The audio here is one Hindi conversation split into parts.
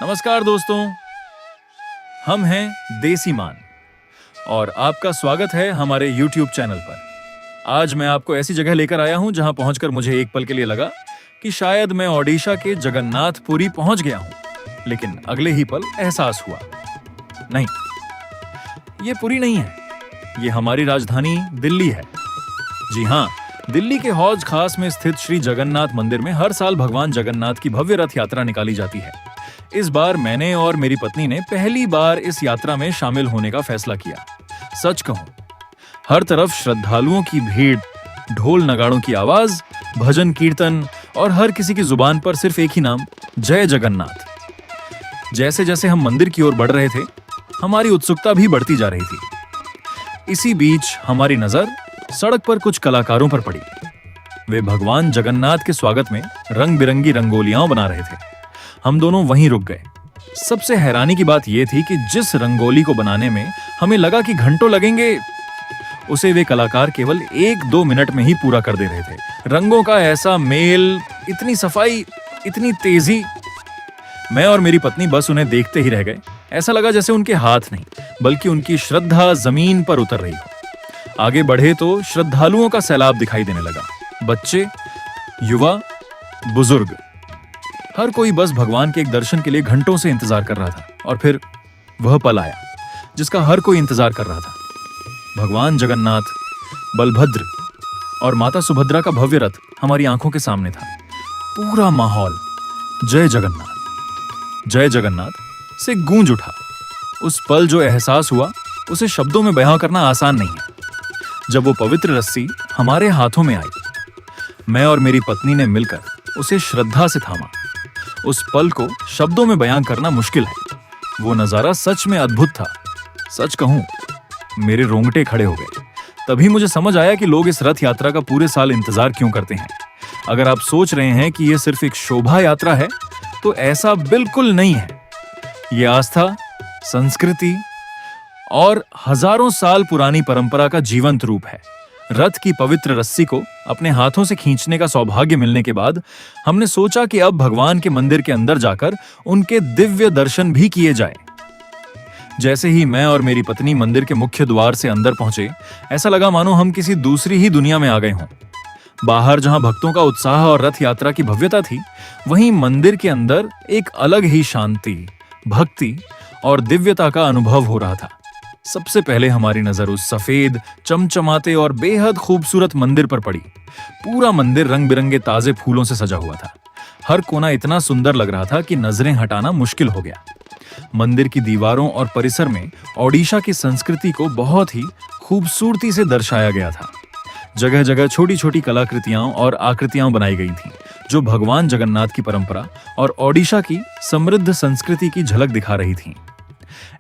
नमस्कार दोस्तों, हम हैं देसी मान और आपका स्वागत है हमारे YouTube चैनल पर। आज मैं आपको ऐसी जगह लेकर आया हूं जहां पहुंचकर मुझे एक पल के लिए लगा कि शायद मैं ओडिशा के जगन्नाथपुरी पहुंच गया हूं, लेकिन अगले ही पल एहसास हुआ, नहीं, ये पुरी नहीं है, ये हमारी राजधानी दिल्ली है। जी हां, दिल्ली के हौज खास में स्थित श्री जगन्नाथ मंदिर में हर साल भगवान जगन्नाथ की भव्य रथ यात्रा निकाली जाती है। इस बार मैंने और मेरी पत्नी ने पहली बार इस यात्रा में शामिल होने का फैसला किया। सच कहूं, हर तरफ श्रद्धालुओं की भीड़, ढोल नगाड़ों की आवाज, भजन कीर्तन और हर किसी की जुबान पर सिर्फ एक ही नाम, जय जगन्नाथ। जैसे जैसे हम मंदिर की ओर बढ़ रहे थे, हमारी उत्सुकता भी बढ़ती जा रही थी। इसी बीच हमारी नजर सड़क पर कुछ कलाकारों पर पड़ी। वे भगवान जगन्नाथ के स्वागत में रंग बिरंगी रंगोलियां बना रहे थे। हम दोनों वहीं रुक गए। सबसे हैरानी की बात यह थी कि जिस रंगोली को बनाने में हमें लगा कि घंटों लगेंगे, उसे वे कलाकार केवल 1-2 मिनट में ही पूरा कर दे रहे थे। रंगों का ऐसा मेल, इतनी सफाई, इतनी तेजी। मैं और मेरी पत्नी बस उन्हें देखते ही रह गए। ऐसा लगा जैसे उनके हाथ नहीं, बल्कि उनकी श्रद्धा जमीन पर उतर रही हो। आगे बढ़े तो श्रद्धालुओं का सैलाब दिखाई देने लगा। बच्चे, युवा, बुजुर्ग, हर कोई बस भगवान के एक दर्शन के लिए घंटों से इंतजार कर रहा था। और फिर वह पल आया जिसका हर कोई इंतजार कर रहा था। भगवान जगन्नाथ, बलभद्र और माता सुभद्रा का भव्य रथ हमारी आंखों के सामने था। पूरा माहौल जय जगन्नाथ से गूंज उठा। उस पल जो एहसास हुआ, उसे शब्दों में बयां करना आसान नहीं है। जब वो पवित्र रस्सी हमारे हाथों में आई, मैं और मेरी पत्नी ने मिलकर उसे श्रद्धा से थामा। उस पल को शब्दों में बयां करना मुश्किल है। वो नजारा सच में अद्भुत था। सच कहूं, मेरे रोंगटे खड़े हो गए। तभी मुझे समझ आया कि लोग इस रथ यात्रा का पूरे साल इंतजार क्यों करते हैं। अगर आप सोच रहे हैं कि यह सिर्फ एक शोभा यात्रा है, तो ऐसा बिल्कुल नहीं है। ये आस्था, संस्कृति और हजारों साल पुरानी परंपरा का जीवंत रूप है। रथ की पवित्र रस्सी को अपने हाथों से खींचने का सौभाग्य मिलने के बाद हमने सोचा कि अब भगवान के मंदिर के अंदर जाकर उनके दिव्य दर्शन भी किए जाए। जैसे ही मैं और मेरी पत्नी मंदिर के मुख्य द्वार से अंदर पहुंचे, ऐसा लगा मानो हम किसी दूसरी ही दुनिया में आ गए हों। बाहर जहां भक्तों का उत्साह और रथ यात्रा की भव्यता थी, वहीं मंदिर के अंदर एक अलग ही शांति, भक्ति और दिव्यता का अनुभव हो रहा था। सबसे पहले हमारी नजर उस सफेद, चमचमाते और बेहद खूबसूरत मंदिर पर पड़ी। पूरा मंदिर रंग बिरंगे ताजे फूलों से सजा हुआ था। हर कोना इतना सुंदर लग रहा था कि नजरें हटाना मुश्किल हो गया। मंदिर की दीवारों और परिसर में ओडिशा की संस्कृति को बहुत ही खूबसूरती से दर्शाया गया था। जगह जगह छोटी छोटी कलाकृतियां और आकृतियां बनाई गई थीं, जो भगवान जगन्नाथ की परंपरा और ओडिशा की समृद्ध संस्कृति की झलक दिखा रही थीं।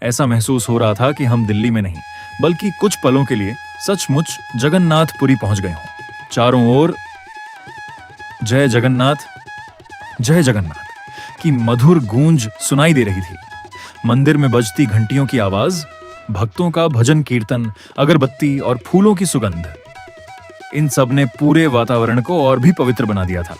ऐसा महसूस हो रहा था कि हम दिल्ली में नहीं, बल्कि कुछ पलों के लिए सचमुच जगन्नाथपुरी पहुंच गए हों। चारों ओर जय जगन्नाथ की मधुर गूंज सुनाई दे रही थी। मंदिर में बजती घंटियों की आवाज, भक्तों का भजन कीर्तन, अगरबत्ती और फूलों की सुगंध, इन सब ने पूरे वातावरण को और भी पवित्र बना दिया था।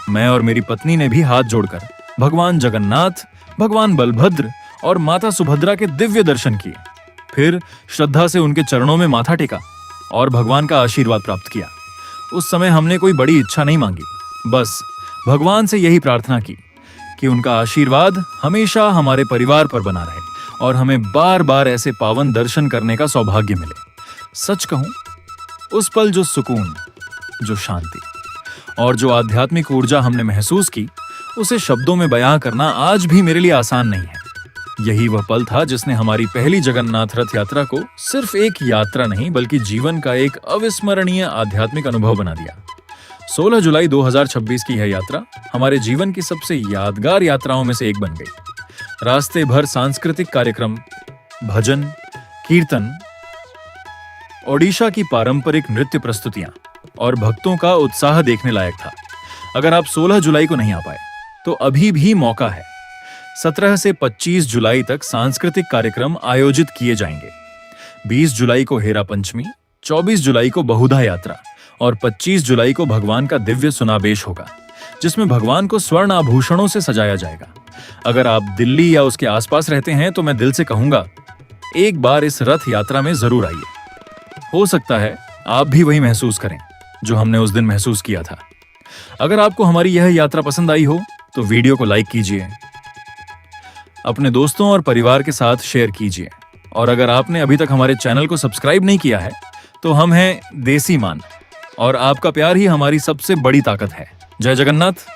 मैं और मेरी पत्नी ने भी हाथ जोड़कर भगवान जगन्नाथ, भगवान बलभद्र और माता सुभद्रा के दिव्य दर्शन किए। फिर श्रद्धा से उनके चरणों में माथा टेका और भगवान का आशीर्वाद प्राप्त किया। उस समय हमने कोई बड़ी इच्छा नहीं मांगी, बस भगवान से यही प्रार्थना की कि उनका आशीर्वाद हमेशा हमारे परिवार पर बना रहे और हमें बार बार ऐसे पावन दर्शन करने का सौभाग्य मिले। सच कहूं, उस पल जो सुकून, जो शांति और जो आध्यात्मिक ऊर्जा हमने महसूस की, उसे शब्दों में बयां करना आज भी मेरे लिए आसान नहीं है। यही वह पल था जिसने हमारी पहली जगन्नाथ रथ यात्रा को सिर्फ एक यात्रा नहीं, बल्कि जीवन का एक अविस्मरणीय आध्यात्मिक अनुभव बना दिया। 16 जुलाई 2026 की यह यात्रा हमारे जीवन की सबसे यादगार यात्राओं में से एक बन गई। रास्ते भर सांस्कृतिक कार्यक्रम, भजन, कीर्तन, ओडिशा की पारंपरिक नृत्य प्रस्तुतियां और भक्तों का उत्साह देखने लायक था। अगर आप 16 जुलाई को नहीं आ पाए, तो अभी भी मौका है। 17 से 25 जुलाई तक सांस्कृतिक कार्यक्रम आयोजित किए जाएंगे। 20 जुलाई को हेरा पंचमी, 24 जुलाई को बहुधा यात्रा और 25 जुलाई को भगवान का दिव्य सुनावेश होगा। जिसमें भगवान को स्वर्ण आभूषणों से सजाया जाएगा। अगर आप दिल्ली या उसके आसपास रहते हैं तो मैं दिल से कहूंगा, एक बार इस रथ यात्रा में जरूर आइए। हो सकता है आप भी वही महसूस करें जो हमने उस दिन महसूस किया था। अगर आपको हमारी यह यात्रा पसंद आई हो तो वीडियो को लाइक कीजिए, अपने दोस्तों और परिवार के साथ शेयर कीजिए, और अगर आपने अभी तक हमारे चैनल को सब्सक्राइब नहीं किया है तो हम हैं देसी मान, और आपका प्यार ही हमारी सबसे बड़ी ताकत है। जय जगन्नाथ।